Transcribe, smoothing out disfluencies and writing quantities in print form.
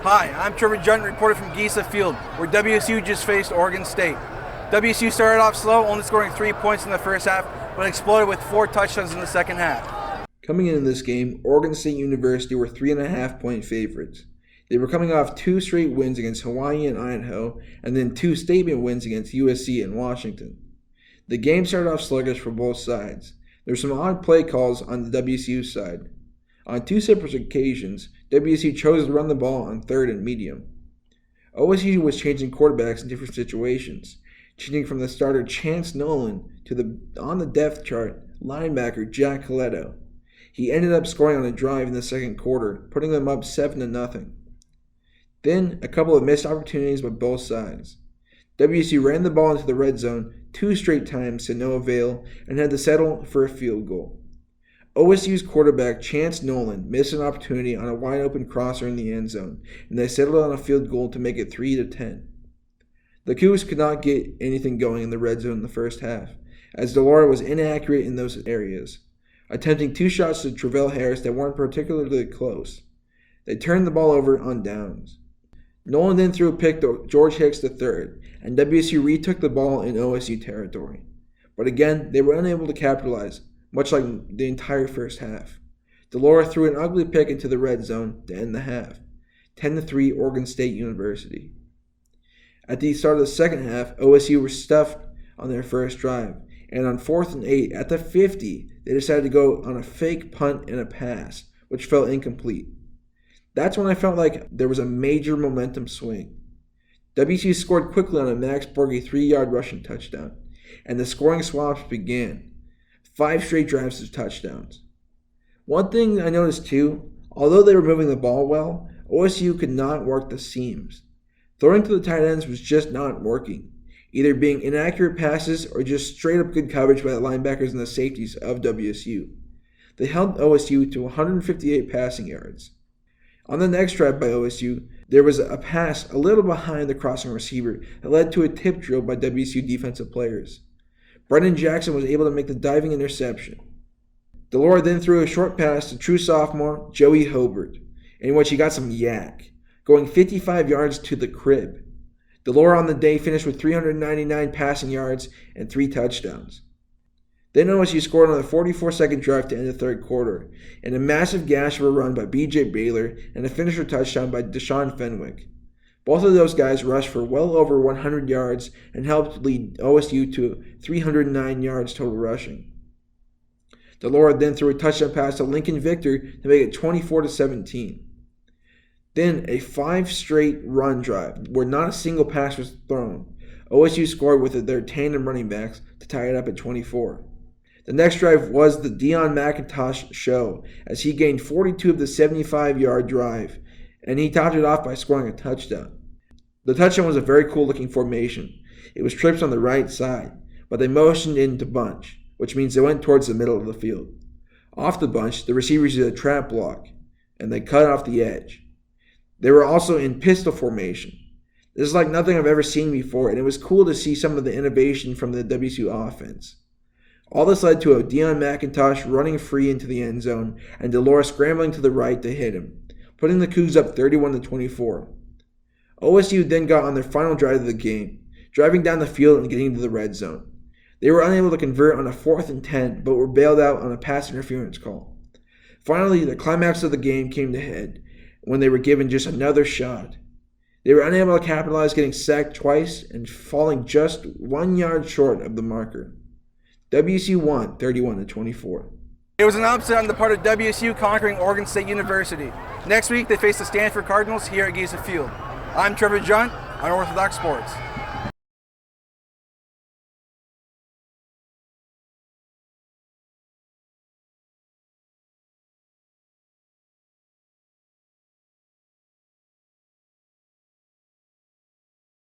Hi, I'm Trevor Junt, reporter from GESA Field, where WSU just faced Oregon State. WSU started off slow, only scoring 3 points in the first half, but exploded with 4 touchdowns in the second half. Coming into this game, Oregon State University were 3.5-point favorites. They were coming off 2 straight wins against Hawaii and Idaho, and then 2 statement wins against USC and Washington. The game started off sluggish for both sides. There were some odd play calls on the WSU side. On 2 separate occasions, WSU chose to run the ball on 3rd and medium. OSU was changing quarterbacks in different situations, changing from the starter Chance Nolan to the on the depth chart linebacker Jack Coletto. He ended up scoring on a drive in the second quarter, putting them up 7-0. Then, a couple of missed opportunities by both sides. WSU ran the ball into the red zone 2 straight times to no avail and had to settle for a field goal. OSU's quarterback Chance Nolan missed an opportunity on a wide-open crosser in the end zone, and they settled on a field goal to make it 3-10. The Cougs could not get anything going in the red zone in the first half, as Delora was inaccurate in those areas, attempting 2 shots to Travell Harris that weren't particularly close. They turned the ball over on downs. Nolan then threw a pick to George Hicks III, and WSU retook the ball in OSU territory. But again, they were unable to capitalize, much like the entire first half. Delora threw an ugly pick into the red zone to end the half, 10-3 Oregon State University. At the start of the second half, OSU were stuffed on their first drive, and on 4th and 8 at the 50, they decided to go on a fake punt and a pass, which fell incomplete. That's when I felt like there was a major momentum swing. WSU scored quickly on a Max Borghi 3-yard rushing touchdown, and the scoring swaps began. 5 straight drives to touchdowns. One thing I noticed too, although they were moving the ball well, OSU could not work the seams. Throwing to the tight ends was just not working, either being inaccurate passes or just straight up good coverage by the linebackers and the safeties of WSU. They held OSU to 158 passing yards. On the next drive by OSU, there was a pass a little behind the crossing receiver that led to a tip drill by WSU defensive players. Brendan Jackson was able to make the diving interception. Delora then threw a short pass to true sophomore Joey Hobart, in which he got some yak, going 55 yards to the crib. Delora on the day finished with 399 passing yards and 3 touchdowns. Then OSU scored on a 44-second drive to end the third quarter, and a massive gash of a run by B.J. Baylor and a finisher touchdown by Deshaun Fenwick. Both of those guys rushed for well over 100 yards and helped lead OSU to 309 yards total rushing. Delora then threw a touchdown pass to Lincoln Victor to make it 24-17. Then a 5 straight run drive where not a single pass was thrown. OSU scored with their tandem running backs to tie it up at 24. The next drive was the Deion McIntosh show as he gained 42 of the 75-yard drive, and he topped it off by scoring a touchdown. The touchdown was a very cool-looking formation. It was trips on the right side, but they motioned into bunch, which means they went towards the middle of the field. Off the bunch, the receivers did a trap block, and they cut off the edge. They were also in pistol formation. This is like nothing I've ever seen before, and it was cool to see some of the innovation from the WSU offense. All this led to a Deion McIntosh running free into the end zone, and Delora scrambling to the right to hit him, putting the Cougs up 31-24. OSU then got on their final drive of the game, driving down the field and getting into the red zone. They were unable to convert on a 4th and 10, but were bailed out on a pass interference call. Finally, the climax of the game came to head when they were given just another shot. They were unable to capitalize, getting sacked twice and falling just 1 yard short of the marker. WSU won 31-24. It was an upset on the part of WSU conquering Oregon State University. Next week, they face the Stanford Cardinals here at GESA Field. I'm Trevor Junt on Unorthodox Sports.